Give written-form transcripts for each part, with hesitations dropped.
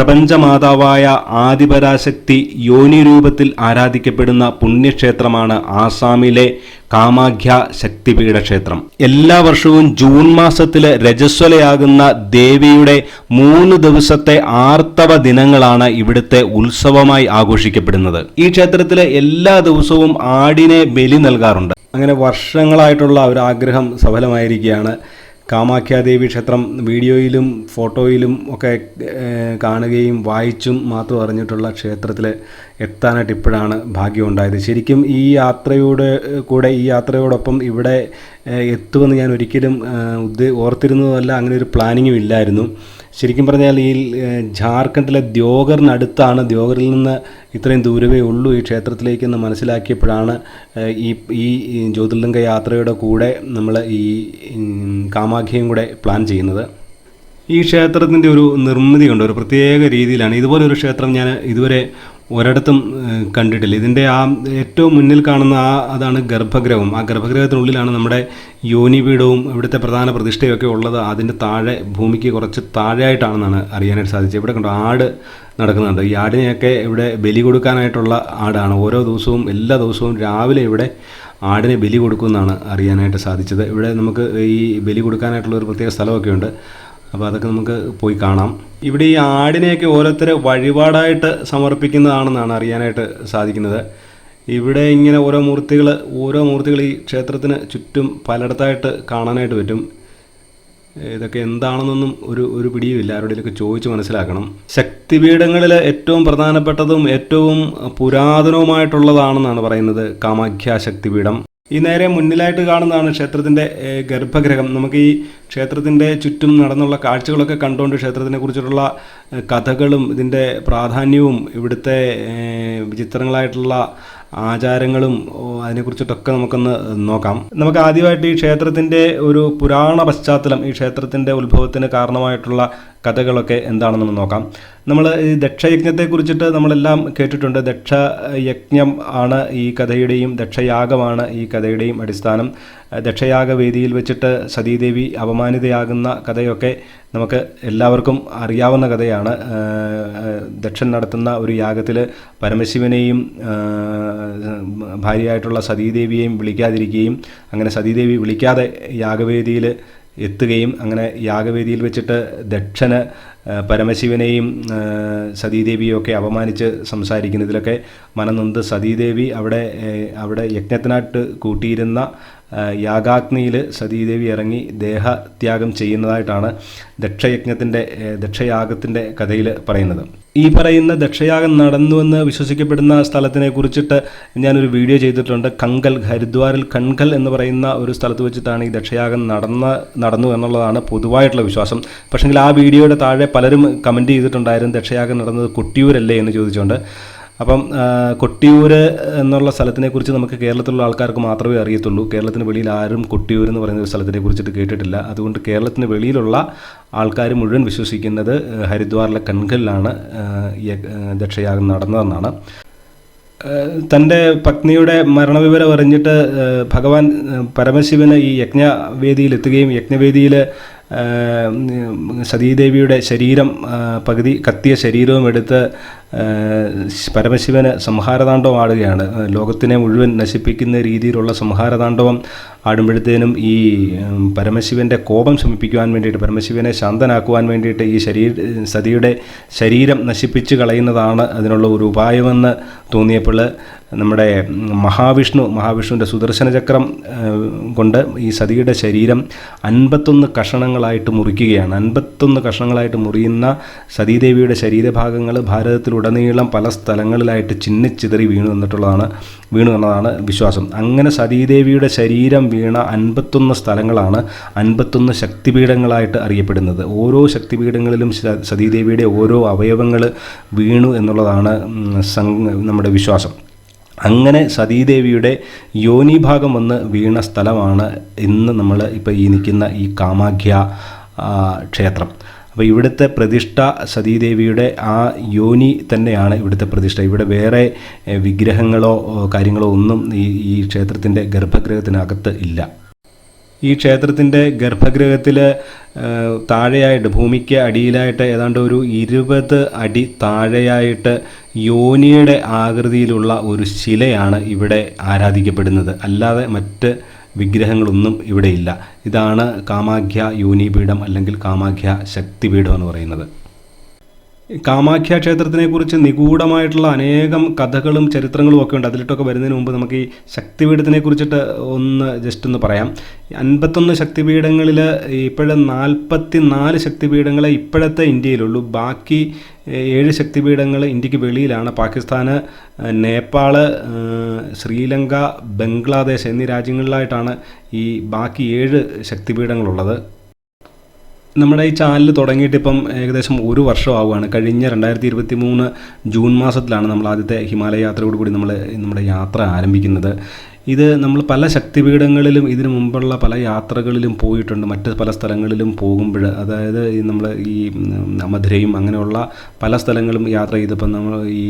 പ്രപഞ്ചമാതാവായ ആദിപരാശക്തി യോനി രൂപത്തിൽ ആരാധിക്കപ്പെടുന്ന പുണ്യക്ഷേത്രമാണ് ആസാമിലെ കാമാഖ്യ ശക്തിപീഠ ക്ഷേത്രം. എല്ലാ വർഷവും ജൂൺ മാസത്തില് രജസ്വലയാകുന്ന ദേവിയുടെ 3 ദിവസത്തെ ആർത്തവ ദിനങ്ങളാണ് ഇവിടുത്തെ ഉത്സവമായി ആഘോഷിക്കപ്പെടുന്നത്. ഈ ക്ഷേത്രത്തിലെ എല്ലാ ദിവസവും ആടിനെ ബലി നൽകാറുണ്ട്. അങ്ങനെ വർഷങ്ങളായിട്ടുള്ള ഒരു ആഗ്രഹം സഫലമായിരിക്കുകയാണ്. കാമാഖ്യാദേവി ക്ഷേത്രം വീഡിയോയിലും ഫോട്ടോയിലും ഒക്കെ കാണുകയും വായിച്ചും മാത്രം അറിഞ്ഞിട്ടുള്ള ക്ഷേത്രത്തിൽ എത്താനായിട്ട് ഇപ്പോഴാണ് ഭാഗ്യമുണ്ടായത്. ശരിക്കും ഈ യാത്രയോടൊപ്പം ഇവിടെ എത്തുമെന്ന് ഞാൻ ഒരിക്കലും ഓർത്തിരുന്നതല്ല, അങ്ങനെ ഒരു പ്ലാനിങ്ങും ഇല്ലായിരുന്നു. ശരിക്കും പറഞ്ഞാൽ ഈ ജാർഖണ്ഡിലെ ദ്യോഗറിനടുത്താണ്, ദ്യോഗറിൽ നിന്ന് ഇത്രയും ദൂരമേ ഉള്ളൂ ഈ ക്ഷേത്രത്തിലേക്കെന്ന് മനസ്സിലാക്കിയപ്പോഴാണ് ഈ ജ്യോതിർലിംഗ യാത്രയുടെ കൂടെ നമ്മൾ ഈ കാമാഖ്യയും കൂടെ പ്ലാൻ ചെയ്യുന്നത്. ഈ ക്ഷേത്രത്തിൻ്റെ ഒരു നിർമ്മിതിയുണ്ട്, ഒരു പ്രത്യേക രീതിയിലാണ്. ഇതുപോലൊരു ക്ഷേത്രം ഞാൻ ഇതുവരെ ഒരിടത്തും കണ്ടിട്ടില്ല. ഇതിൻ്റെ ഏറ്റവും മുന്നിൽ കാണുന്ന അതാണ് ഗർഭഗൃഹം. ആ ഗർഭഗൃഹത്തിനുള്ളിലാണ് നമ്മുടെ യോനിപീഠവും ഇവിടുത്തെ പ്രധാന പ്രതിഷ്ഠയൊക്കെ ഉള്ളത്. അതിൻ്റെ താഴെ, ഭൂമിക്ക് കുറച്ച് താഴെയായിട്ടാണെന്നാണ് അറിയാനായിട്ട് സാധിച്ചത്. ഇവിടെ കണ്ടോ ആട് നടക്കുന്നുണ്ട്. ഈ ആടിനെയൊക്കെ ഇവിടെ ബലി കൊടുക്കാനായിട്ടുള്ള ആടാണ്. ഓരോ ദിവസവും, എല്ലാ ദിവസവും രാവിലെ ഇവിടെ ആടിനെ ബലി കൊടുക്കുമെന്നാണ് അറിയാനായിട്ട് സാധിച്ചത്. ഇവിടെ നമുക്ക് ഈ ബലി കൊടുക്കാനായിട്ടുള്ള ഒരു പ്രത്യേക സ്ഥലമൊക്കെ ഉണ്ട്. അപ്പോൾ അതൊക്കെ നമുക്ക് പോയി കാണാം. ഇവിടെ ഈ ആടിനെയൊക്കെ ഓരോരുത്തർ വഴിപാടായിട്ട് സമർപ്പിക്കുന്നതാണെന്നാണ് അറിയാനായിട്ട് സാധിക്കുന്നത്. ഇവിടെ ഇങ്ങനെ ഓരോ മൂർത്തികൾ ഈ ക്ഷേത്രത്തിന് ചുറ്റും പലയിടത്തായിട്ട് കാണാനായിട്ട് പറ്റും. ഇതൊക്കെ എന്താണെന്നൊന്നും ഒരു പിടിയുമില്ല. ആരോടെയൊക്കെ ചോദിച്ച് മനസ്സിലാക്കണം. ശക്തിപീഠങ്ങളിൽ ഏറ്റവും പ്രധാനപ്പെട്ടതും ഏറ്റവും പുരാതനവുമായിട്ടുള്ളതാണെന്നാണ് പറയുന്നത് കാമാഖ്യ ശക്തിപീഠം. ഈ നേരെ മുന്നിലായിട്ട് കാണുന്നതാണ് ക്ഷേത്രത്തിൻ്റെ ഗർഭഗൃഹം. നമുക്ക് ഈ ക്ഷേത്രത്തിൻ്റെ ചുറ്റും നടന്നുള്ള കാഴ്ചകളൊക്കെ കണ്ടുകൊണ്ട് ക്ഷേത്രത്തിനെ കുറിച്ചിട്ടുള്ള കഥകളും ഇതിൻ്റെ പ്രാധാന്യവും ഇവിടുത്തെ വിചിത്രങ്ങളായിട്ടുള്ള ആചാരങ്ങളും അതിനെക്കുറിച്ചിട്ടൊക്കെ നമുക്കൊന്ന് നോക്കാം. നമുക്ക് ആദ്യമായിട്ട് ഈ ക്ഷേത്രത്തിൻ്റെ ഒരു പുരാണ പശ്ചാത്തലം, ഈ ക്ഷേത്രത്തിൻ്റെ ഉത്ഭവത്തിന് കാരണമായിട്ടുള്ള കഥകളൊക്കെ എന്താണെന്ന് നോക്കാം. നമ്മൾ ഈ ദക്ഷയജ്ഞത്തെക്കുറിച്ചിട്ട് നമ്മളെല്ലാം കേട്ടിട്ടുണ്ട്. ദക്ഷയജ്ഞം ആണ് ഈ കഥയുടെയും, ദക്ഷയാഗമാണ് ഈ കഥയുടെയും അടിസ്ഥാനം. ദക്ഷയാഗവേദിയിൽ വെച്ചിട്ട് സതീദേവി അപമാനിതയാകുന്ന കഥയൊക്കെ നമുക്ക് എല്ലാവർക്കും അറിയാവുന്ന കഥയാണ്. ദക്ഷൻ നടത്തുന്ന ഒരു യാഗത്തിൽ പരമശിവനെയും ഭാര്യയായിട്ടുള്ള സതീദേവിയെയും വിളിക്കാതിരിക്കുകയും അങ്ങനെ സതീദേവി വിളിക്കാതെ യാഗവേദിയിൽ എത്തുകയും അങ്ങനെ യാഗവേദിയിൽ വെച്ചിട്ട് ദക്ഷന് പരമശിവനെയും സതീദേവിയും ഒക്കെ അപമാനിച്ച് സംസാരിക്കുന്നതിലൊക്കെ മനംനൊന്ത് സതീദേവി അവിടെ യജ്ഞത്തിനായിട്ട് കൂട്ടിയിരുന്ന യാഗാഗ്നിയിൽ സതീദേവി ഇറങ്ങി ദേഹത്യാഗം ചെയ്യുന്നതായിട്ടാണ് ദക്ഷയാഗത്തിൻ്റെ കഥയിൽ പറയുന്നത്. ഈ പറയുന്ന ദക്ഷയാഗം നടന്നുവെന്ന് വിശ്വസിക്കപ്പെടുന്ന സ്ഥലത്തിനെ കുറിച്ചിട്ട് ഞാനൊരു വീഡിയോ ചെയ്തിട്ടുണ്ട്. ഹരിദ്വാറിൽ കൺകൽ എന്ന് പറയുന്ന ഒരു സ്ഥലത്ത് വെച്ചിട്ടാണ് ഈ ദക്ഷയാഗം നടന്നു എന്നുള്ളതാണ് പൊതുവായിട്ടുള്ള വിശ്വാസം. പക്ഷെങ്കിൽ ആ വീഡിയോയുടെ താഴെ പലരും കമൻറ്റ് ചെയ്തിട്ടുണ്ടായിരുന്നു ദക്ഷയാഗം നടന്നത് കൊട്ടിയൂരല്ലേ എന്ന് ചോദിച്ചുകൊണ്ട്. അപ്പം കൊട്ടിയൂർ എന്നുള്ള സ്ഥലത്തിനെക്കുറിച്ച് നമുക്ക് കേരളത്തിലുള്ള ആൾക്കാർക്ക് മാത്രമേ അറിയത്തുള്ളൂ. കേരളത്തിന് വെളിയിൽ ആരും കൊട്ടിയൂർ എന്ന് പറയുന്ന ഒരു സ്ഥലത്തിനെ കുറിച്ചിട്ട് കേട്ടിട്ടില്ല. അതുകൊണ്ട് കേരളത്തിന് വെളിയിലുള്ള ആൾക്കാർ മുഴുവൻ വിശ്വസിക്കുന്നത് ഹരിദ്വാറിലെ കൺകലിലാണ് ദക്ഷയാഗം നടന്നതെന്നാണ്. തൻ്റെ പത്നിയുടെ മരണവിവരം അറിഞ്ഞിട്ട് ഭഗവാൻ പരമശിവന് ഈ യജ്ഞവേദിയിൽ എത്തുകയും യജ്ഞവേദിയിൽ സതീദേവിയുടെ ശരീരം, പകുതി കത്തിയ ശരീരവും എടുത്ത് പരമശിവന് സംഹാരതാണ്ഡവം ആടുകയാണ്. ലോകത്തിനെ മുഴുവൻ നശിപ്പിക്കുന്ന രീതിയിലുള്ള സംഹാരതാണ്ഡവം ആടുമ്പോഴത്തേനും ഈ പരമശിവൻ്റെ കോപം ശമിപ്പിക്കുവാൻ വേണ്ടിയിട്ട്, പരമശിവനെ ശാന്തനാക്കുവാൻ വേണ്ടിയിട്ട് ഈ സതിയുടെ ശരീരം നശിപ്പിച്ച് കളയുന്നതാണ് അതിനുള്ള ഒരു ഉപായമെന്ന് തോന്നിയപ്പോൾ നമ്മുടെ മഹാവിഷ്ണുവിൻ്റെ സുദർശന ചക്രം കൊണ്ട് ഈ സതിയുടെ ശരീരം 51 കഷണങ്ങളായിട്ട് മുറിക്കുകയാണ്. 51 കഷണങ്ങളായിട്ട് മുറിയുന്ന സതീദേവിയുടെ ശരീരഭാഗങ്ങൾ ഭാരതത്തിലുടനീളം പല സ്ഥലങ്ങളിലായിട്ട് ചിന്നിച്ചിതറി വീണു എന്നതാണ് വിശ്വാസം. അങ്ങനെ സതീദേവിയുടെ ശരീരം വീണ 51 സ്ഥലങ്ങളാണ് 51 ശക്തിപീഠങ്ങളായിട്ട് അറിയപ്പെടുന്നത്. ഓരോ ശക്തിപീഠങ്ങളിലും സതീദേവിയുടെ ഓരോ അവയവങ്ങൾ വീണു എന്നുള്ളതാണ് നമ്മുടെ വിശ്വാസം. അങ്ങനെ സതീദേവിയുടെ യോനിഭാഗം വന്ന് വീണ സ്ഥലമാണ് ഇന്ന് നമ്മൾ ഇപ്പോൾ ഈ നിൽക്കുന്ന ഈ കാമാഖ്യ ക്ഷേത്രം. അപ്പോൾ ഇവിടുത്തെ പ്രതിഷ്ഠ സതീദേവിയുടെ ആ യോനി തന്നെയാണ് ഇവിടുത്തെ പ്രതിഷ്ഠ. ഇവിടെ വേറെ വിഗ്രഹങ്ങളോ കാര്യങ്ങളോ ഒന്നും ഈ ക്ഷേത്രത്തിൻ്റെ ഗർഭഗൃഹത്തിനകത്ത് ഇല്ല. ഈ ക്ഷേത്രത്തിൻ്റെ ഗർഭഗൃഹത്തിൽ താഴെയായിട്ട്, ഭൂമിക്ക് അടിയിലായിട്ട് ഏതാണ്ട് ഒരു 20 അടി താഴെയായിട്ട് യോനിയുടെ ആകൃതിയിലുള്ള ഒരു ശിലയാണ് ഇവിടെ ആരാധിക്കപ്പെടുന്നത്. അല്ലാതെ മറ്റ് വിഗ്രഹങ്ങളൊന്നും ഇവിടെയില്ല. ഇതാണ് കാമാഖ്യ യോനിപീഠം അല്ലെങ്കിൽ കാമാഖ്യ ശക്തിപീഠം എന്ന് പറയുന്നത്. കാമാഖ്യ ക്ഷേത്രത്തിനെക്കുറിച്ച് നിഗൂഢമായിട്ടുള്ള അനേകം കഥകളും ചരിത്രങ്ങളും ഒക്കെ ഉണ്ട്. അതിലിട്ടൊക്കെ വരുന്നതിന് മുമ്പ് നമുക്ക് ഈ ശക്തിപീഠത്തിനെ കുറിച്ചിട്ട് ജസ്റ്റ് ഒന്ന് പറയാം. 51 ശക്തിപീഠങ്ങളിൽ ഇപ്പോഴും 44 ശക്തിപീഠങ്ങളെ ഇപ്പോഴത്തെ ഇന്ത്യയിലുള്ളൂ. ബാക്കി 7 ശക്തിപീഠങ്ങൾ ഇന്ത്യക്ക് വെളിയിലാണ്. പാകിസ്ഥാന്, നേപ്പാൾ, ശ്രീലങ്ക, ബംഗ്ലാദേശ് എന്നീ രാജ്യങ്ങളിലായിട്ടാണ് ഈ ബാക്കി 7 ശക്തിപീഠങ്ങളുള്ളത്. നമ്മുടെ ഈ ചാനൽ തുടങ്ങിയിട്ട് ഇപ്പം ഏകദേശം 1 വർഷം ആവുകയാണ്. കഴിഞ്ഞ 2023 ജൂൺ മാസത്തിലാണ് നമ്മൾ ആദ്യത്തെ ഹിമാലയ യാത്രയോടുകൂടി നമ്മുടെ യാത്ര ആരംഭിക്കുന്നത്. ഇത് നമ്മൾ പല ശക്തിപീഠങ്ങളിലും ഇതിനു മുമ്പുള്ള പല യാത്രകളിലും പോയിട്ടുണ്ട്. മറ്റ് പല സ്ഥലങ്ങളിലും പോകുമ്പോൾ, അതായത് നമ്മൾ ഈ മധുരയും അങ്ങനെയുള്ള പല സ്ഥലങ്ങളും യാത്ര ചെയ്തപ്പോൾ, നമ്മൾ ഈ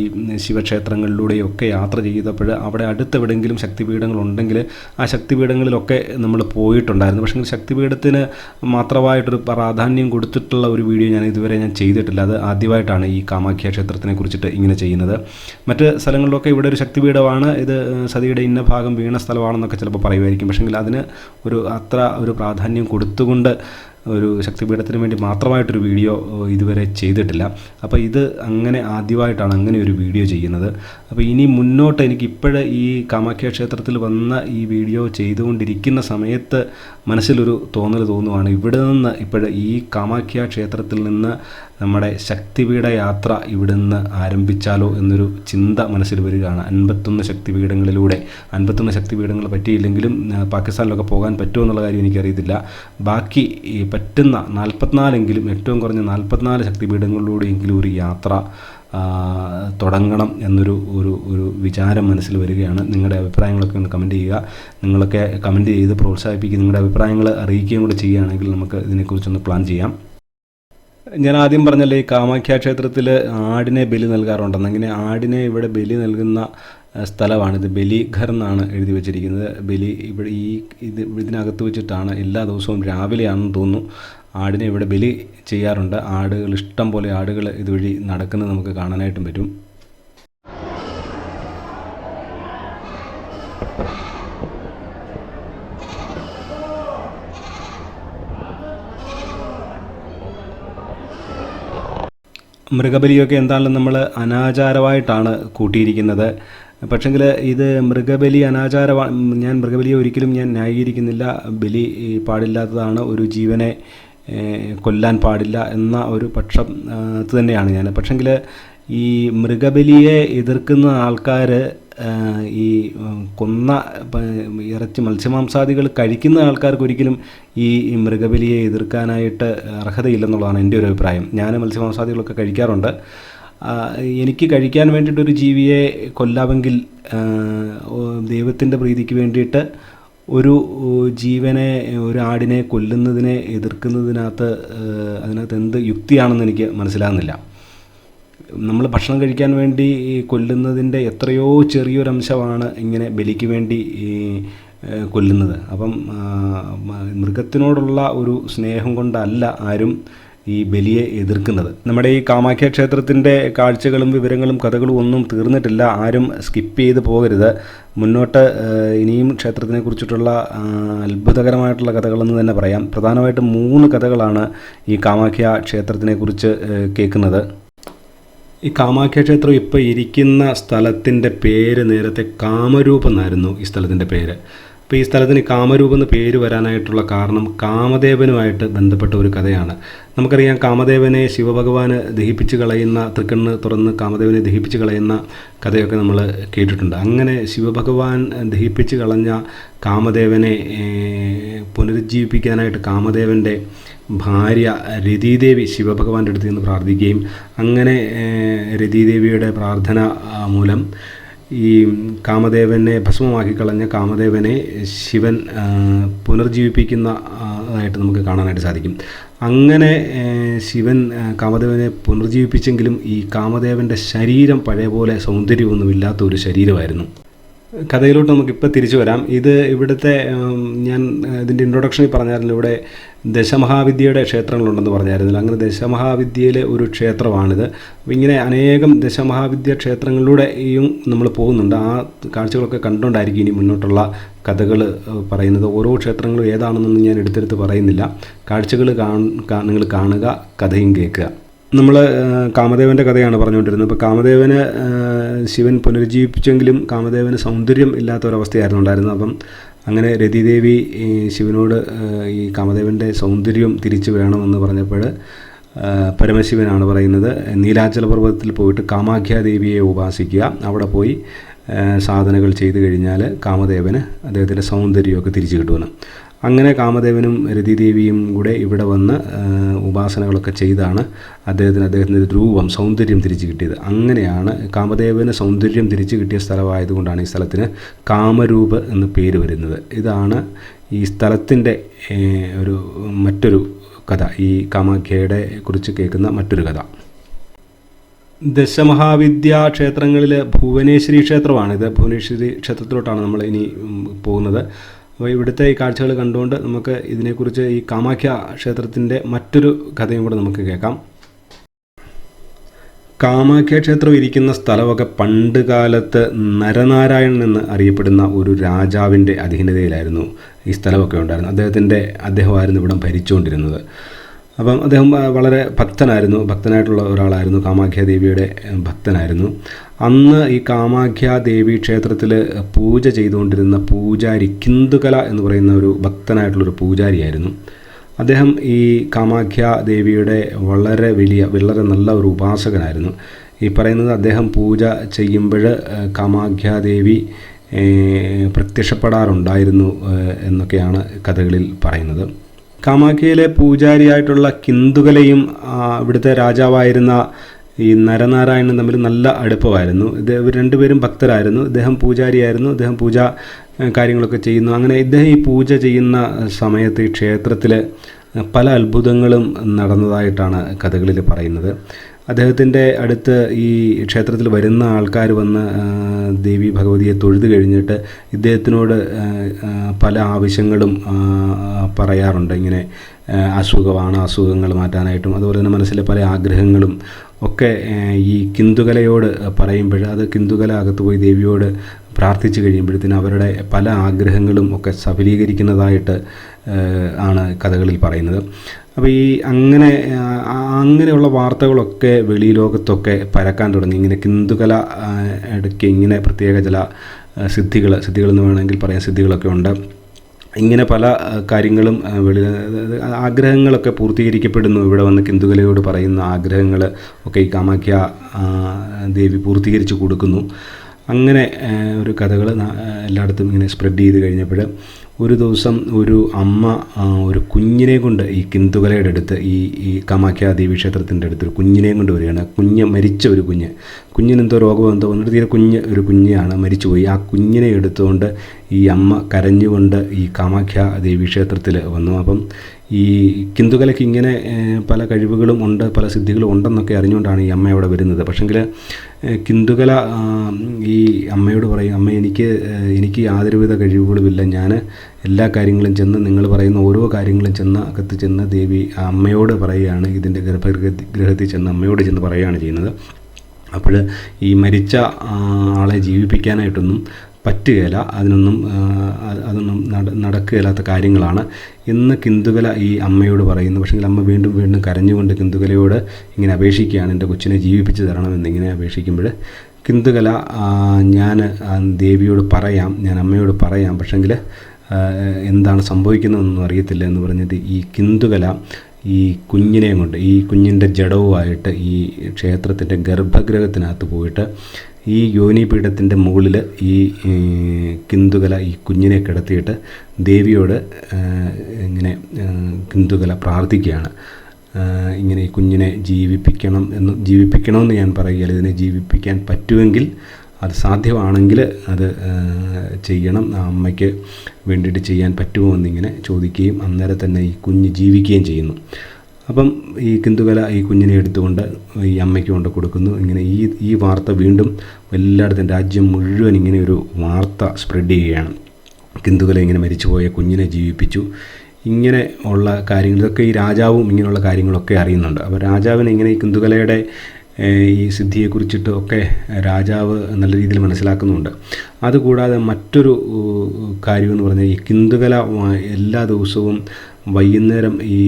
ശിവക്ഷേത്രങ്ങളിലൂടെയൊക്കെ യാത്ര ചെയ്തപ്പോൾ അവിടെ അടുത്തെവിടെയെങ്കിലും ശക്തിപീഠങ്ങളുണ്ടെങ്കിൽ ആ ശക്തിപീഠങ്ങളിലൊക്കെ നമ്മൾ പോയിട്ടുണ്ടായിരുന്നു. പക്ഷേ ശക്തിപീഠത്തിന് മാത്രമായിട്ടൊരു പ്രാധാന്യം കൊടുത്തിട്ടുള്ള ഒരു വീഡിയോ ഞാൻ ചെയ്തിട്ടില്ല. അത് ആദ്യമായിട്ടാണ് ഈ കാമാഖ്യ ക്ഷേത്രത്തിനെ കുറിച്ചിട്ട് ഇങ്ങനെ ചെയ്യുന്നത്. മറ്റ് സ്ഥലങ്ങളിലൊക്കെ ഇവിടെ ഒരു ശക്തിപീഠമാണ്, ഇത് സതിയുടെ ഇന്ന ഭാഗം വീണ സ്ഥലമാണെന്നൊക്കെ ചിലപ്പോൾ പറയുമായിരിക്കും. പക്ഷെങ്കിൽ അതിന് അത്ര ഒരു പ്രാധാന്യം കൊടുത്തുകൊണ്ട് ഒരു ശക്തിപീഠത്തിന് വേണ്ടി മാത്രമായിട്ടൊരു വീഡിയോ ഇതുവരെ ചെയ്തിട്ടില്ല. അപ്പോൾ ഇത് ആദ്യമായിട്ടാണ് അങ്ങനെ ഒരു വീഡിയോ ചെയ്യുന്നത്. അപ്പോൾ ഇനി മുന്നോട്ട് എനിക്ക് ഈ കാമാഖ്യ ക്ഷേത്രത്തിൽ വന്ന ഈ വീഡിയോ ചെയ്തുകൊണ്ടിരിക്കുന്ന സമയത്ത് മനസ്സിലൊരു തോന്നുവാണ്, ഇവിടെ നിന്ന് ഈ കാമാഖ്യ ക്ഷേത്രത്തിൽ നിന്ന് നമ്മുടെ ശക്തിപീഠ യാത്ര ഇവിടുന്ന് ആരംഭിച്ചാലോ എന്നൊരു ചിന്ത മനസ്സിൽ വരികയാണ്. 51 ശക്തിപീഠങ്ങളിലൂടെ, 51 ശക്തിപീഠങ്ങൾ പറ്റിയില്ലെങ്കിലും പാകിസ്ഥാനിലൊക്കെ പോകാൻ പറ്റുമോ എന്നുള്ള കാര്യം എനിക്കറിയത്തില്ല. ബാക്കി പറ്റുന്ന 44 ഏറ്റവും കുറഞ്ഞ 44 ശക്തിപീഠങ്ങളിലൂടെയെങ്കിലും ഒരു യാത്ര തുടങ്ങണം എന്നൊരു വിചാരം മനസ്സിൽ വരികയാണ്. നിങ്ങളുടെ അഭിപ്രായങ്ങളൊക്കെ ഒന്ന് കമൻറ്റ് ചെയ്യുക. നിങ്ങളൊക്കെ കമൻറ്റ് ചെയ്ത് പ്രോത്സാഹിപ്പിക്കുക. നിങ്ങളുടെ അഭിപ്രായങ്ങൾ അറിയിക്കുകയും കൂടെ ചെയ്യുകയാണെങ്കിൽ നമുക്ക് ഇതിനെക്കുറിച്ചൊന്ന് പ്ലാൻ ചെയ്യാം. ഞാൻ ആദ്യം പറഞ്ഞല്ലോ, ഈ കാമാഖ്യ ക്ഷേത്രത്തിൽ ആടിനെ ബലി നൽകാറുണ്ടെന്ന്. അങ്ങനെ ആടിനെ ഇവിടെ ബലി നൽകുന്ന സ്ഥലമാണിത്. ബലിഘർ എന്നാണ് എഴുതി വെച്ചിരിക്കുന്നത്. ഇതിനകത്ത് വെച്ചിട്ടാണ് എല്ലാ ദിവസവും രാവിലെയാണെന്ന് തോന്നുന്നു ആടിനെ ഇവിടെ ബലി ചെയ്യാറുണ്ട്. ആടുകൾ, ഇഷ്ടം പോലെ ആടുകൾ ഇതുവഴി നടക്കുന്നത് നമുക്ക് കാണാനായിട്ടും പറ്റും. മൃഗബലിയൊക്കെ എന്താണെങ്കിലും നമ്മൾ അനാചാരമായിട്ടാണ് കൂട്ടിയിരിക്കുന്നത്. പക്ഷെങ്കിൽ ഇത് മൃഗബലി ഞാൻ മൃഗബലിയെ ഒരിക്കലും ന്യായീകരിക്കുന്നില്ല. ബലി പാടില്ലാത്തതാണ്, ഒരു ജീവനെ കൊല്ലാൻ പാടില്ല എന്ന ഒരു പക്ഷത്ത് തന്നെയാണ് ഞാൻ. പക്ഷെങ്കിൽ ഈ മൃഗബലിയെ എതിർക്കുന്ന ആൾക്കാർ ഈ കൊന്ന ഇറച്ചി, മത്സ്യമാംസാദികൾ കഴിക്കുന്ന ആൾക്കാർക്ക് ഒരിക്കലും ഈ മൃഗബലിയെ എതിർക്കാനായിട്ട് അർഹതയില്ലെന്നുള്ളതാണ് എൻ്റെ ഒരു അഭിപ്രായം. ഞാൻ മത്സ്യമാംസാദികളൊക്കെ കഴിക്കാറുണ്ട്. എനിക്ക് കഴിക്കാൻ വേണ്ടിയിട്ടൊരു ജീവിയെ കൊല്ലാമെങ്കിൽ ദൈവത്തിൻ്റെ പ്രീതിക്ക് വേണ്ടിയിട്ട് ഒരു ജീവനെ, ഒരു ആടിനെ കൊല്ലുന്നതിനെ എതിർക്കുന്നതിനകത്ത് എന്ത് യുക്തിയാണെന്ന് എനിക്ക് മനസ്സിലാകുന്നില്ല. നമ്മൾ ഭക്ഷണം കഴിക്കാൻ വേണ്ടി കൊല്ലുന്നതിൻ്റെ എത്രയോ ചെറിയൊരംശമാണ് ഇങ്ങനെ ബലിക്ക് വേണ്ടി കൊല്ലുന്നത്. അപ്പം മൃഗത്തിനോടുള്ള ഒരു സ്നേഹം കൊണ്ടല്ല ആരും ഈ ബലിയെ എതിർക്കുന്നത്. നമ്മുടെ ഈ കാമാഖ്യ ക്ഷേത്രത്തിൻ്റെ കാഴ്ചകളും വിവരങ്ങളും കഥകളും ഒന്നും തീർന്നിട്ടില്ല. ആരും സ്കിപ്പ് ചെയ്ത് പോകരുത്. മുന്നോട്ട് ഇനിയും ക്ഷേത്രത്തിനെ കുറിച്ചിട്ടുള്ള അത്ഭുതകരമായിട്ടുള്ള കഥകളെന്ന് തന്നെ പറയാം. പ്രധാനമായിട്ടും 3 കഥകളാണ് ഈ കാമാഖ്യ ക്ഷേത്രത്തിനെ കുറിച്ച് കേൾക്കുന്നത്. ഈ കാമാഖ്യ ക്ഷേത്രം ഇപ്പോൾ ഇരിക്കുന്ന സ്ഥലത്തിൻ്റെ പേര് നേരത്തെ കാമരൂപ് എന്നായിരുന്നു ഈ സ്ഥലത്തിൻ്റെ പേര്. അപ്പോൾ ഈ സ്ഥലത്തിന് കാമരൂപ് എന്ന് പേര് വരാനായിട്ടുള്ള കാരണം കാമദേവനുമായിട്ട് ബന്ധപ്പെട്ട ഒരു കഥയാണ്. നമുക്കറിയാം, കാമദേവനെ ശിവഭഗവാന് ദഹിപ്പിച്ച് കളയുന്ന, തൃക്കണ്ണ് തുറന്ന് കാമദേവനെ ദഹിപ്പിച്ച് കളയുന്ന കഥയൊക്കെ നമ്മൾ കേട്ടിട്ടുണ്ട്. അങ്ങനെ ശിവഭഗവാൻ ദഹിപ്പിച്ച് കളഞ്ഞ കാമദേവനെ പുനരുജ്ജീവിപ്പിക്കാനായിട്ട് കാമദേവൻ്റെ ഭാര്യ രതീദേവി ശിവഭഗവാന്റെ അടുത്ത് നിന്ന് പ്രാർത്ഥിക്കുകയും അങ്ങനെ രതീദേവിയുടെ പ്രാർത്ഥന മൂലം ഈ കാമദേവനെ ഭസ്മമാക്കി കളഞ്ഞ കാമദേവനെ ശിവൻ പുനർജീവിപ്പിക്കുന്നതായിട്ട് നമുക്ക് കാണാനായിട്ട് സാധിക്കും. അങ്ങനെ ശിവൻ കാമദേവനെ പുനർജീവിപ്പിച്ചെങ്കിലും ഈ കാമദേവൻ്റെ ശരീരം പഴയ പോലെ സൗന്ദര്യമൊന്നുമില്ലാത്ത ഒരു ശരീരമായിരുന്നു. കഥയിലോട്ട് നമുക്കിപ്പോൾ തിരിച്ചു വരാം. ഇത് ഇവിടുത്തെ ഞാൻ ഇതിൻ്റെ ഇൻട്രൊഡക്ഷനിൽ പറഞ്ഞായിരുന്നു, ഇവിടെ ദശമഹാവിദ്യയുടെ ക്ഷേത്രങ്ങളുണ്ടെന്ന് പറഞ്ഞായിരുന്നില്ല. അങ്ങനെ ദശമഹാവിദ്യയിലെ ഒരു ക്ഷേത്രമാണിത്. അപ്പോൾ ഇങ്ങനെ അനേകം ദശമഹാവിദ്യ ക്ഷേത്രങ്ങളിലൂടെയും നമ്മൾ പോകുന്നുണ്ട്. ആ കാഴ്ചകളൊക്കെ കണ്ടുകൊണ്ടായിരിക്കും ഇനി മുന്നോട്ടുള്ള കഥകൾ പറയുന്നത്. ഓരോ ക്ഷേത്രങ്ങളും ഏതാണെന്നൊന്നും ഞാൻ എടുത്തെടുത്ത് പറയുന്നില്ല. കാഴ്ചകൾ നിങ്ങൾ കാണുക, കഥയും കേൾക്കുക. നമ്മൾ കാമദേവൻ്റെ കഥയാണ് പറഞ്ഞുകൊണ്ടിരുന്നത്. അപ്പോൾ കാമദേവന് ശിവൻ പുനരുജ്ജീവിപ്പിച്ചെങ്കിലും കാമദേവന് സൗന്ദര്യം ഇല്ലാത്തൊരവസ്ഥയായിരുന്നു ഉണ്ടായിരുന്നത്. അപ്പം അങ്ങനെ രതിദേവി ശിവനോട് ഈ കാമദേവൻ്റെ സൗന്ദര്യം തിരിച്ചു വേണമെന്ന് പറഞ്ഞപ്പോൾ പരമശിവനാണ് പറയുന്നത്, നീലാചല പർവ്വതത്തിൽ പോയിട്ട് കാമാഖ്യാദേവിയെ ഉപാസിക്കുക. അവിടെ പോയി സാധനകൾ ചെയ്തു കഴിഞ്ഞാൽ കാമദേവന് അദ്ദേഹത്തിൻ്റെ സൗന്ദര്യമൊക്കെ തിരിച്ചു കിട്ടുമെന്ന്. അങ്ങനെ കാമദേവനും രതിദേവിയും കൂടെ ഇവിടെ വന്ന് ഉപാസനകളൊക്കെ ചെയ്താണ് അദ്ദേഹത്തിൻ്റെ രൂപം, സൗന്ദര്യം തിരിച്ചു കിട്ടിയത്. അങ്ങനെയാണ് കാമദേവന് സൗന്ദര്യം തിരിച്ചു കിട്ടിയ സ്ഥലമായതുകൊണ്ടാണ് ഈ സ്ഥലത്തിന് കാമരൂപ് എന്ന് പേര് വരുന്നത്. ഇതാണ് ഈ സ്ഥലത്തിൻ്റെ മറ്റൊരു കഥ, ഈ കാമാഖ്യയുടെ കുറിച്ച് കേൾക്കുന്ന മറ്റൊരു കഥ. ദശമഹാവിദ്യാ ക്ഷേത്രങ്ങളിൽ ഭുവനേശ്വരി ക്ഷേത്രമാണിത്. ഭുവനേശ്വരി ക്ഷേത്രത്തിലോട്ടാണ് നമ്മൾ ഇനി പോകുന്നത്. അപ്പോൾ ഇവിടുത്തെ ഈ കാഴ്ചകൾ കണ്ടുകൊണ്ട് നമുക്ക് ഇതിനെക്കുറിച്ച് ഈ കാമാഖ്യ ക്ഷേത്രത്തിൻ്റെ മറ്റൊരു കഥയും കൂടെ നമുക്ക് കേൾക്കാം. കാമാഖ്യ ക്ഷേത്രം ഇരിക്കുന്ന സ്ഥലമൊക്കെ പണ്ട് കാലത്ത് നരനാരായണൻ എന്ന് അറിയപ്പെടുന്ന ഒരു രാജാവിൻ്റെ അധീനതയിലായിരുന്നു ഈ സ്ഥലമൊക്കെ ഉണ്ടായിരുന്നു. അദ്ദേഹമായിരുന്നു ഇവിടം ഭരിച്ചുകൊണ്ടിരുന്നത്. അപ്പം അദ്ദേഹം വളരെ ഭക്തനായിട്ടുള്ള ഒരാളായിരുന്നു, കാമാഖ്യാദേവിയുടെ ഭക്തനായിരുന്നു. അന്ന് ഈ കാമാഖ്യാദേവി ക്ഷേത്രത്തിൽ പൂജ ചെയ്തുകൊണ്ടിരുന്ന പൂജാരി കിന്ദുകല എന്ന് പറയുന്ന ഒരു ഭക്തനായിട്ടുള്ളൊരു പൂജാരിയായിരുന്നു. അദ്ദേഹം ഈ കാമാഖ്യാദേവിയുടെ വളരെ നല്ല ഒരു ഉപാസകനായിരുന്നു. ഈ പറയുന്നത് അദ്ദേഹം പൂജ ചെയ്യുമ്പോൾ കാമാഖ്യാദേവി പ്രത്യക്ഷപ്പെടാറുണ്ടായിരുന്നു എന്നൊക്കെയാണ് കഥകളിൽ പറയുന്നത്. കാമാഖ്യയിലെ പൂജാരിയായിട്ടുള്ള കിന്ദുകലയും ഇവിടുത്തെ രാജാവായിരുന്ന ഈ നരനാരായണനും തമ്മിൽ നല്ല അടുപ്പമായിരുന്നു. ഇവർ രണ്ടുപേരും ഭക്തരായിരുന്നു. ഇദ്ദേഹം പൂജാരിയായിരുന്നു. ഇദ്ദേഹം പൂജ കാര്യങ്ങളൊക്കെ ചെയ്യുന്നു. അങ്ങനെ ഇദ്ദേഹം ഈ പൂജ ചെയ്യുന്ന സമയത്ത് ഈ ക്ഷേത്രത്തിൽ പല അത്ഭുതങ്ങളും നടന്നതായിട്ടാണ് കഥകളിൽ പറയുന്നത്. അദ്ദേഹത്തിൻ്റെ അടുത്ത് ഈ ക്ഷേത്രത്തിൽ വരുന്ന ആൾക്കാർ വന്ന് ദേവി ഭഗവതിയെ തൊഴുത് കഴിഞ്ഞിട്ട് ഇദ്ദേഹത്തിനോട് പല ആവശ്യങ്ങളും പറയാറുണ്ട്. ഇങ്ങനെ അസുഖങ്ങൾ മാറ്റാനായിട്ടും അതുപോലെ തന്നെ മനസ്സിലെ പല ആഗ്രഹങ്ങളും ഒക്കെ ഈ കിന്ദുകലയോട് പറയുമ്പോൾ അത് കിന്ദുകല അകത്ത് പോയി ദേവിയോട് പ്രാർത്ഥിച്ചു കഴിയുമ്പോഴത്തേന് അവരുടെ പല ആഗ്രഹങ്ങളും ഒക്കെ സഫലീകരിക്കുന്നതായിട്ട് ആണ് കഥകളിൽ പറയുന്നത്. അപ്പോൾ ഈ അങ്ങനെയുള്ള വാർത്തകളൊക്കെ വെളി ലോകത്തൊക്കെ പരക്കാൻ തുടങ്ങി. ഇങ്ങനെ കിന്ദുകല ഇടയ്ക്ക് ഇങ്ങനെ പ്രത്യേക ചില സിദ്ധികളെന്ന് വേണമെങ്കിൽ പറയാൻ സിദ്ധികളൊക്കെ ഉണ്ട്. ഇങ്ങനെ പല കാര്യങ്ങളും ആഗ്രഹങ്ങളൊക്കെ പൂർത്തീകരിക്കപ്പെടുന്നു. ഇവിടെ വന്ന് കിന്ദുകലയോട് പറയുന്ന ആഗ്രഹങ്ങൾ ഒക്കെ ഈ കാമാഖ്യ ദേവി പൂർത്തീകരിച്ച് കൊടുക്കുന്നു. അങ്ങനെ ഒരു കഥകൾ എല്ലായിടത്തും ഇങ്ങനെ സ്പ്രെഡ് ചെയ്ത് കഴിഞ്ഞപ്പോൾ ഒരു ദിവസം ഒരു അമ്മ ഒരു കുഞ്ഞിനെ കൊണ്ട് ഈ കിന്ദുകലയുടെ അടുത്ത് ഈ കാമാഖ്യ ദേവി ക്ഷേത്രത്തിൻ്റെ അടുത്ത് ഒരു കുഞ്ഞിനെയും കൊണ്ട് വരികയാണ്. മരിച്ച ഒരു കുഞ്ഞിനെന്തോ രോഗമെന്തോ വന്നിട്ട് തീരെ ഒരു കുഞ്ഞാണ് മരിച്ചുപോയി. ആ കുഞ്ഞിനെ എടുത്തുകൊണ്ട് ഈ അമ്മ കരഞ്ഞുകൊണ്ട് ഈ കാമാഖ്യ ദേവി ക്ഷേത്രത്തിൽ വന്നു. അപ്പം ഈ കിന്ദുകലയ്ക്ക് ഇങ്ങനെ പല കഴിവുകളും ഉണ്ട്, പല സിദ്ധികളും ഉണ്ടെന്നൊക്കെ അറിഞ്ഞുകൊണ്ടാണ് ഈ അമ്മ അവിടെ വരുന്നത്. പക്ഷെങ്കിൽ കിന്ദുകല ഈ അമ്മയോട് പറയും, അമ്മ എനിക്ക് യാതൊരുവിധ കഴിവുകളുമില്ല, ഞാൻ എല്ലാ കാര്യങ്ങളും ചെന്ന് നിങ്ങൾ പറയുന്ന ഓരോ കാര്യങ്ങളും അകത്ത് ചെന്ന് ദേവി അമ്മയോട് പറയുകയാണ്, ഇതിൻ്റെ ഗർഭഗൃഹത്തിൽ ചെന്ന് അമ്മയോട് ചെന്ന് പറയുകയാണ് ചെയ്യുന്നത്. അപ്പോൾ ഈ മരിച്ച ആളെ ജീവിപ്പിക്കാനായിട്ടൊന്നും പറ്റുകയില്ല, അതൊന്നും നടക്കുകയില്ലാത്ത കാര്യങ്ങളാണ് എന്ന് കിന്ദുകല ഈ അമ്മയോട് പറയുന്നു. പക്ഷേ അമ്മ വീണ്ടും കരഞ്ഞുകൊണ്ട് കിന്ദുകലയോട് ഇങ്ങനെ അപേക്ഷിക്കുകയാണ്, എൻ്റെ കൊച്ചിനെ ജീവിപ്പിച്ച് തരണമെന്നിങ്ങനെ അപേക്ഷിക്കുമ്പോൾ കിന്ദുകല ഞാൻ ദേവിയോട് പറയാം, ഞാൻ അമ്മയോട് പറയാം, പക്ഷെങ്കിൽ എന്താണ് സംഭവിക്കുന്നതെന്നൊന്നും അറിയത്തില്ല എന്ന് പറഞ്ഞിട്ട് ഈ കിന്ദുകല ഈ കുഞ്ഞിനെയും കൊണ്ട് ഈ കുഞ്ഞിൻ്റെ ജഡവുമായിട്ട് ഈ ക്ഷേത്രത്തിൻ്റെ ഗർഭഗൃഹത്തിനകത്ത് പോയിട്ട് ഈ യോനിപീഠത്തിൻ്റെ മുകളിൽ ഈ കിന്ദുകല ഈ കുഞ്ഞിനെ കിടത്തിയിട്ട് ദേവിയോട് ഇങ്ങനെ കിന്ദുകല പ്രാർത്ഥിക്കുകയാണ്. ഇങ്ങനെ ഈ കുഞ്ഞിനെ ജീവിപ്പിക്കണമെന്ന് ഞാൻ പറയുകയില്ല, ഇതിനെ ജീവിപ്പിക്കാൻ പറ്റുമെങ്കിൽ അത് സാധ്യമാണെങ്കിൽ അത് ചെയ്യണം, അമ്മയ്ക്ക് വേണ്ടിയിട്ട് ചെയ്യാൻ പറ്റുമോ എന്നിങ്ങനെ ചോദിക്കുകയും അന്നേരം തന്നെ ഈ കുഞ്ഞ് ജീവിക്കുകയും ചെയ്യുന്നു. അപ്പം ഈ കിന്തുകല ഈ കുഞ്ഞിനെ എടുത്തുകൊണ്ട് ഈ അമ്മയ്ക്ക് കൊണ്ട് കൊടുക്കുന്നു. ഇങ്ങനെ ഈ വാർത്ത വീണ്ടും എല്ലായിടത്തും രാജ്യം മുഴുവൻ ഇങ്ങനെ ഒരു വാർത്ത സ്പ്രെഡ് ചെയ്യുകയാണ്. കിന്തുകല ഇങ്ങനെ മരിച്ചുപോയ കുഞ്ഞിനെ ജീവിപ്പിച്ചു, ഇങ്ങനെ ഉള്ള കാര്യങ്ങൾ, ഇതൊക്കെ ഈ രാജാവും ഇങ്ങനെയുള്ള കാര്യങ്ങളൊക്കെ അറിയുന്നുണ്ട്. അപ്പോൾ രാജാവിന് ഇങ്ങനെ ഈ കിന്തുകലയുടെ ഈ സിദ്ധിയെക്കുറിച്ചിട്ട് ഒക്കെ രാജാവ് നല്ല രീതിയിൽ മനസ്സിലാക്കുന്നുണ്ട്. അതുകൂടാതെ മറ്റൊരു കാര്യമെന്ന് പറഞ്ഞാൽ ഈ കിന്തുകല എല്ലാ ദിവസവും വൈകുന്നേരം ഈ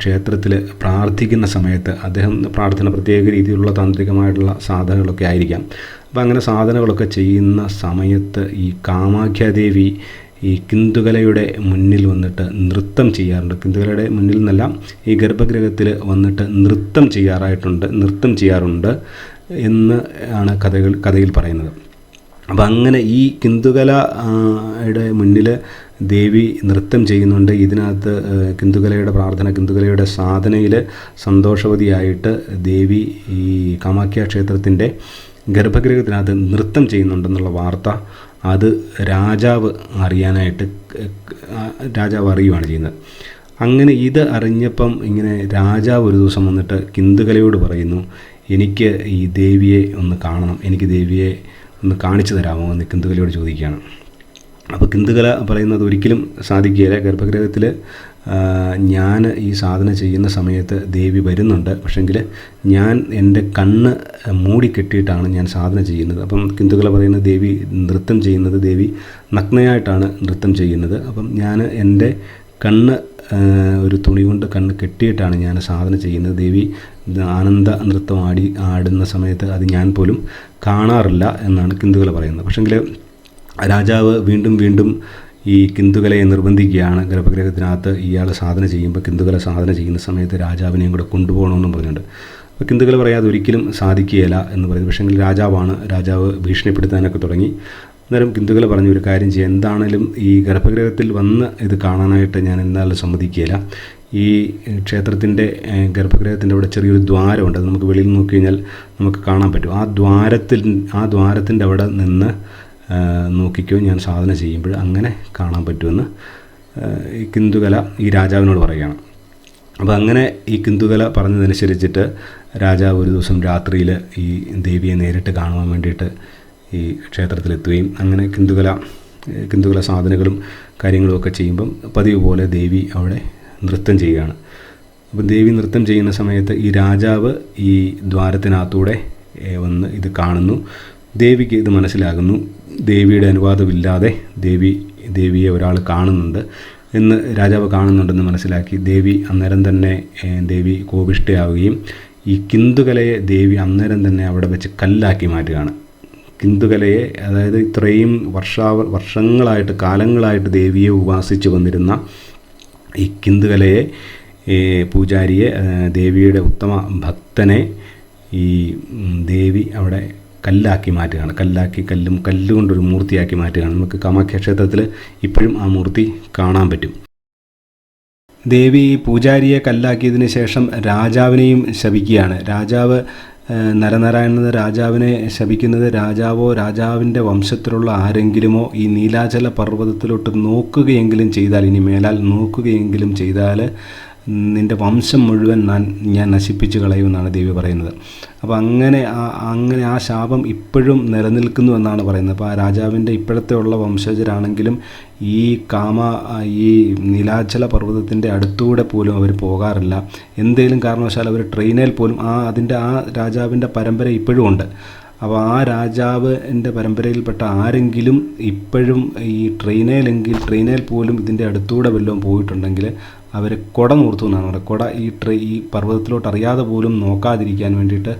ക്ഷേത്രത്തിൽ പ്രാർത്ഥിക്കുന്ന സമയത്ത് അദ്ദേഹം പ്രാർത്ഥന പ്രത്യേക രീതിയിലുള്ള താന്ത്രികമായിട്ടുള്ള സാധനങ്ങളൊക്കെ ആയിരിക്കാം. അപ്പോൾ അങ്ങനെ സാധനങ്ങളൊക്കെ ചെയ്യുന്ന സമയത്ത് ഈ കാമാഖ്യാദേവി ഈ കിന്തുകലയുടെ മുന്നിൽ വന്നിട്ട് നൃത്തം ചെയ്യാറുണ്ട്. കിന്തുകലയുടെ മുന്നിൽ നിന്നല്ല, ഈ ഗർഭഗൃഹത്തിൽ വന്നിട്ട് നൃത്തം ചെയ്യാറുണ്ട് എന്ന് ആണ് കഥയിൽ പറയുന്നത്. അപ്പം അങ്ങനെ ഈ കിന്തുകലയുടെ മുന്നിൽ ദേവി നൃത്തം ചെയ്യുന്നുണ്ട്. ഇതിനകത്ത് കിന്തുകലയുടെ പ്രാർത്ഥന, കിന്തുകലയുടെ സാധനയിൽ സന്തോഷവതിയായിട്ട് ദേവി ഈ കാമാഖ്യ ക്ഷേത്രത്തിൻ്റെ ഗർഭഗൃഹത്തിനകത്ത് നൃത്തം ചെയ്യുന്നുണ്ടെന്നുള്ള വാർത്ത അത് രാജാവ് അറിയുകയാണ് ചെയ്യുന്നത്. അങ്ങനെ ഇത് അറിഞ്ഞപ്പം ഇങ്ങനെ രാജാവ് ഒരു ദിവസം വന്നിട്ട് കിന്തുകലയോട് പറയുന്നു, എനിക്ക് ഈ ദേവിയെ ഒന്ന് കാണണം, എനിക്ക് ദേവിയെ ഒന്ന് കാണിച്ചു തരാമോ എന്ന് കിന്തുകലയോട് ചോദിക്കുകയാണ്. അപ്പോൾ കിന്തുകല പറയുന്നത് ഒരിക്കലും സാധിക്കുകയില്ല, ഗർഭഗൃഹത്തിൽ ഞാൻ ഈ സാധന ചെയ്യുന്ന സമയത്ത് ദേവി വരുന്നുണ്ട്, പക്ഷെങ്കിൽ ഞാൻ എൻ്റെ കണ്ണ് മൂടിക്കെട്ടിയിട്ടാണ് ഞാൻ സാധന ചെയ്യുന്നത്. അപ്പം കിന്തുകല പറയുന്നത് ദേവി നൃത്തം ചെയ്യുന്നത്, ദേവി നഗ്നയായിട്ടാണ് നൃത്തം ചെയ്യുന്നത്. അപ്പം ഞാൻ എൻ്റെ കണ്ണ് ഒരു തുണി കൊണ്ട് കണ്ണ് കെട്ടിയിട്ടാണ് ഞാൻ സാധന ചെയ്യുന്നത്. ദേവി ആനന്ദ നൃത്തം ആടുന്ന സമയത്ത് അത് ഞാൻ പോലും കാണാറില്ല എന്നാണ് കിന്തുകല പറയുന്നത്. പക്ഷെങ്കിൽ രാജാവ് വീണ്ടും ഈ കിന്തുകലയെ നിർബന്ധിക്കുകയാണ്. ഗർഭഗൃഹത്തിനകത്ത് ഇയാൾ സാധന ചെയ്യുമ്പോൾ കിന്തുകല സാധന ചെയ്യുന്ന സമയത്ത് രാജാവിനെയും കൂടെ കൊണ്ടുപോകണമെന്നും പറഞ്ഞുകൊണ്ട്. അപ്പോൾ കിന്തുകല പറയാതെ ഒരിക്കലും സാധിക്കുകയില്ല എന്ന് പറയുന്നു. പക്ഷേങ്കിൽ രാജാവ് ഭീഷണിപ്പെടുത്താനൊക്കെ തുടങ്ങി. അന്നേരം കിന്തുകല പറഞ്ഞു, ഒരു കാര്യം ചെയ്യാം, എന്താണേലും ഈ ഗർഭഗൃഹത്തിൽ വന്ന് ഇത് കാണാനായിട്ട് ഞാൻ എന്തായാലും സമ്മതിക്കുകയില്ല. ഈ ക്ഷേത്രത്തിൻ്റെ ഗർഭഗൃഹത്തിൻ്റെ അവിടെ ചെറിയൊരു ദ്വാരമുണ്ട്, അത് നമുക്ക് വെളിയിൽ നോക്കി കഴിഞ്ഞാൽ നമുക്ക് കാണാൻ പറ്റും. ആ ദ്വാരത്തിൻ്റെ അവിടെ നിന്ന് നോക്കിക്കോ, ഞാൻ സാധന ചെയ്യുമ്പോൾ അങ്ങനെ കാണാൻ പറ്റുമെന്ന് ഈ കിന്തുകല ഈ രാജാവിനോട് പറയുകയാണ്. അപ്പോൾ അങ്ങനെ ഈ കിന്തുകല പറഞ്ഞതനുസരിച്ചിട്ട് രാജാവ് ഒരു ദിവസം രാത്രിയിൽ ഈ ദേവിയെ നേരിട്ട് കാണുവാൻ വേണ്ടിയിട്ട് ഈ ക്ഷേത്രത്തിലെത്തുകയും അങ്ങനെ കിന്തുകല സാധനങ്ങളും കാര്യങ്ങളുമൊക്കെ ചെയ്യുമ്പം പതിവ് പോലെ ദേവി അവിടെ നൃത്തം ചെയ്യുകയാണ്. അപ്പം ദേവി നൃത്തം ചെയ്യുന്ന സമയത്ത് ഈ രാജാവ് ഈ ദ്വാരത്തിനകത്തൂടെ വന്ന് ഇത് കാണുന്നു. ദേവിക്ക് ഇത് മനസ്സിലാകുന്നു. ദേവിയുടെ അനുവാദമില്ലാതെ ദേവിയെ ഒരാൾ കാണുന്നുണ്ട് എന്ന് രാജാവ് കാണുന്നുണ്ടെന്ന് മനസ്സിലാക്കി ദേവി അന്നേരം തന്നെ കോപിഷ്ഠയാവുകയും ഈ കിന്തുകലയെ ദേവി അന്നേരം തന്നെ അവിടെ വെച്ച് കല്ലാക്കി മാറ്റുകയാണ്. കിന്തുകലയെ, അതായത് ഇത്രയും വർഷങ്ങളായിട്ട് കാലങ്ങളായിട്ട് ദേവിയെ ഉപാസിച്ച് വന്നിരുന്ന ഈ കിന്തുകലയെ, പൂജാരിയെ, ദേവിയുടെ ഉത്തമ ഭക്തനെ ഈ ദേവി അവിടെ കല്ലാക്കി മാറ്റുകയാണ്. കല്ലുകൊണ്ടൊരു മൂർത്തിയാക്കി മാറ്റുകയാണ്. നമുക്ക് കാമാഖ്യ ക്ഷേത്രത്തിൽ ഇപ്പോഴും ആ മൂർത്തി കാണാൻ പറ്റും. ദേവി പൂജാരിയെ കല്ലാക്കിയതിന് ശേഷം രാജാവിനെയും ശപിക്കുകയാണ്. രാജാവ് നരനാരായണൻ രാജാവിനെ ശപിക്കുന്നത്, രാജാവിൻ്റെ വംശത്തിലുള്ള ആരെങ്കിലുമോ ഈ നീലാചല പർവ്വതത്തിലോട്ട് നോക്കുകയെങ്കിലും ചെയ്താൽ, ഇനി മേലാൽ നോക്കുകയെങ്കിലും ചെയ്താൽ നിൻ്റെ വംശം മുഴുവൻ ഞാൻ നശിപ്പിച്ച് കളയുമെന്നാണ് ദേവി പറയുന്നത്. അപ്പോൾ അങ്ങനെ ആ ശാപം ഇപ്പോഴും നിലനിൽക്കുന്നു എന്നാണ് പറയുന്നത്. അപ്പോൾ ആ രാജാവിൻ്റെ ഇപ്പോഴത്തെ ഉള്ള വംശജരാണെങ്കിലും ഈ നീലാചല പർവ്വതത്തിൻ്റെ അടുത്തൂടെ പോലും അവർ പോകാറില്ല. എന്തെങ്കിലും കാരണവശാൽ അവർ ട്രെയിനിൽ പോലും ആ രാജാവിൻ്റെ പരമ്പര ഇപ്പോഴും ഉണ്ട്. അപ്പോൾ ആ രാജാവിൻ്റെ പരമ്പരയിൽപ്പെട്ട ആരെങ്കിലും ഇപ്പോഴും ഈ ട്രെയിനിൽ പോലും ഇതിൻ്റെ അടുത്തൂടെ വല്ലതും പോയിട്ടുണ്ടെങ്കിൽ അവർ കൊട നൂർത്തു എന്നാണ് പറയുന്നത്. കൊട ഈ പർവ്വതത്തിലോട്ട് അറിയാതെ പോലും നോക്കാതിരിക്കാൻ വേണ്ടിയിട്ട്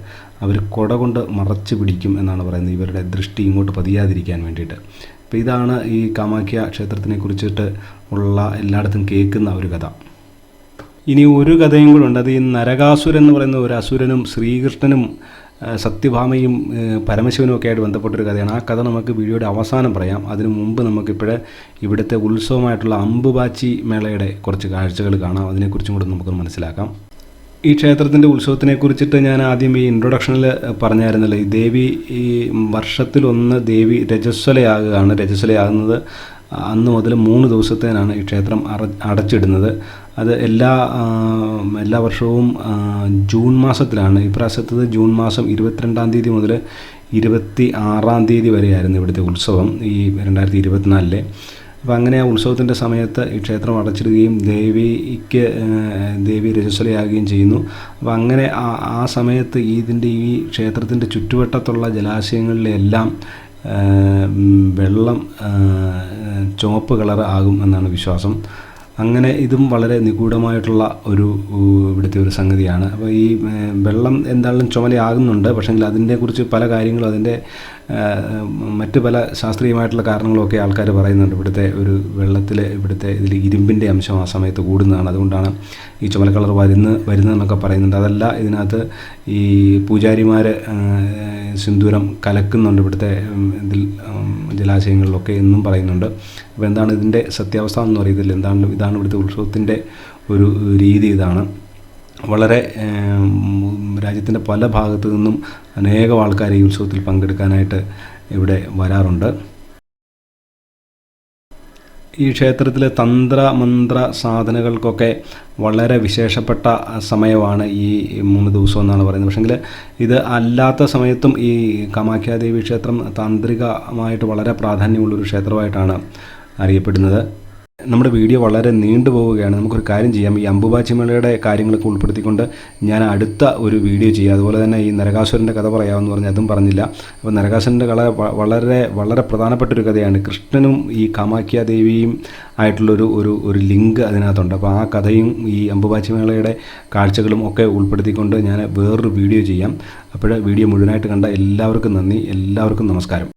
അവർ കൊട കൊണ്ട് മറച്ച് പിടിക്കും എന്നാണ് പറയുന്നത്, ഇവരുടെ ദൃഷ്ടി ഇങ്ങോട്ട് പതിയാതിരിക്കാൻ വേണ്ടിയിട്ട്. അപ്പോൾ ഇതാണ് ഈ കാമാഖ്യ ക്ഷേത്രത്തിനെ കുറിച്ചിട്ട് ഉള്ള എല്ലായിടത്തും കേൾക്കുന്ന ഒരു കഥ. ഇനി ഒരു കഥയും കൂടെ ഉണ്ട്. അത് ഈ നരകാസുരൻ എന്ന് പറയുന്ന ഒരു അസുരനും ശ്രീകൃഷ്ണനും സത്യഭാമയും പരമശിവനും ഒക്കെ ആയിട്ട് ബന്ധപ്പെട്ടൊരു കഥയാണ്. ആ കഥ നമുക്ക് വീഡിയോയുടെ അവസാനം പറയാം. അതിനു മുമ്പ് നമുക്കിപ്പോഴേ ഇവിടുത്തെ ഉത്സവമായിട്ടുള്ള അമ്പുബാച്ചി മേളയുടെ കുറച്ച് കാഴ്ചകൾ കാണാം. അതിനെക്കുറിച്ചും കൂടെ നമുക്ക് മനസ്സിലാക്കാം. ഈ ക്ഷേത്രത്തിൻ്റെ ഉത്സവത്തിനെ കുറിച്ചിട്ട് ഞാൻ ആദ്യം ഈ ഇൻട്രൊഡക്ഷനിൽ പറഞ്ഞായിരുന്നല്ലോ, ഈ ദേവി ഈ വർഷത്തിലൊന്ന് ദേവി രജസ്വലയാകുകയാണ്. രജസ്വലയാകുന്നത് അന്ന് മുതൽ 3 ദിവസത്തേനാണ് ഈ ക്ഷേത്രം അടച്ചിടുന്നത്. അത് എല്ലാ വർഷവും ജൂൺ മാസത്തിലാണ്. ഇപ്രാവശ്യത്തത് ജൂൺ മാസം 22-ാം തീയതി മുതൽ 26-ാം തീയതി വരെയായിരുന്നു ഇവിടുത്തെ ഉത്സവം, ഈ 2024. അപ്പോൾ അങ്ങനെ ആ ഉത്സവത്തിൻ്റെ സമയത്ത് ഈ ക്ഷേത്രം അടച്ചിടുകയും ദേവി രജസ്വലയാകുകയും ചെയ്യുന്നു. അപ്പോൾ അങ്ങനെ ആ സമയത്ത് ഈ ക്ഷേത്രത്തിൻ്റെ ചുറ്റുവട്ടത്തുള്ള ജലാശയങ്ങളിലെല്ലാം വെള്ളം ചുവപ്പ് കളർ ആകും എന്നാണ് വിശ്വാസം. അങ്ങനെ ഇതും വളരെ നിഗൂഢമായിട്ടുള്ള ഇവിടുത്തെ ഒരു സംഗതിയാണ്. അപ്പോൾ ഈ വെള്ളം എന്തായാലും ചുമലയാകുന്നുണ്ട്. പക്ഷേങ്കിൽ അതിനെക്കുറിച്ച് പല കാര്യങ്ങളും അതിൻ്റെ മറ്റ് പല ശാസ്ത്രീയമായിട്ടുള്ള കാരണങ്ങളൊക്കെ ആൾക്കാർ പറയുന്നുണ്ട്. ഇവിടുത്തെ ഇതിൽ ഇരുമ്പിൻ്റെ അംശം ആ സമയത്ത് കൂടുന്നതാണ്, അതുകൊണ്ടാണ് ഈ ചുമല കളർ വരുന്നതെന്നൊക്കെ പറയുന്നുണ്ട്. അതല്ല, ഇതിനകത്ത് ഈ പൂജാരിമാർ സിന്ദൂരം കലക്കുന്നുണ്ട് ഇവിടുത്തെ ജലാശയങ്ങളിലൊക്കെ എന്നും പറയുന്നുണ്ട്. അപ്പോൾ എന്താണ് ഇതിൻ്റെ സത്യാവസ്ഥ എന്ന് അറിയത്തില്ല. ഇതാണ് ഇവിടുത്തെ ഉത്സവത്തിൻ്റെ ഒരു രീതി. ഇതാണ് വളരെ രാജ്യത്തിൻ്റെ പല ഭാഗത്തു നിന്നും അനേകം ആൾക്കാർ ഈ ഉത്സവത്തിൽ പങ്കെടുക്കാനായിട്ട് ഇവിടെ വരാറുണ്ട്. ഈ ക്ഷേത്രത്തിലെ തന്ത്രമന്ത്ര സാധനകൾക്കൊക്കെ വളരെ വിശേഷപ്പെട്ട സമയമാണ് ഈ 3 ദിവസം എന്നാണ് പറയുന്നത്. പക്ഷേങ്കിൽ ഇത് അല്ലാത്ത സമയത്തും ഈ കാമാഖ്യാദേവി ക്ഷേത്രം താന്ത്രികമായിട്ട് വളരെ പ്രാധാന്യമുള്ളൊരു ക്ഷേത്രമായിട്ടാണ് അറിയപ്പെടുന്നത്. നമ്മുടെ വീഡിയോ വളരെ നീണ്ടു പോവുകയാണ്. നമുക്കൊരു കാര്യം ചെയ്യാം, ഈ അംബുബാച്ചിമേളയുടെ കാര്യങ്ങളൊക്കെ ഉൾപ്പെടുത്തിക്കൊണ്ട് ഞാൻ അടുത്ത ഒരു വീഡിയോ ചെയ്യാം. അതുപോലെ തന്നെ ഈ നരകാസുരൻ്റെ കഥ പറയാമെന്ന് പറഞ്ഞാൽ അതും പറഞ്ഞില്ല. അപ്പോൾ നരകാസുരൻ്റെ കഥ വളരെ വളരെ പ്രധാനപ്പെട്ടൊരു കഥയാണ്. കൃഷ്ണനും ഈ കാമാഖ്യാദേവിയും ആയിട്ടുള്ളൊരു ലിങ്ക് അതിനകത്തുണ്ട്. അപ്പോൾ ആ കഥയും ഈ അംബുബാച്ചിമേളയുടെ കാഴ്ചകളും ഒക്കെ ഉൾപ്പെടുത്തിക്കൊണ്ട് ഞാൻ വേറൊരു വീഡിയോ ചെയ്യാം. അപ്പോൾ വീഡിയോ മുഴുവനായിട്ട് കണ്ട എല്ലാവർക്കും നന്ദി, എല്ലാവർക്കും നമസ്കാരം.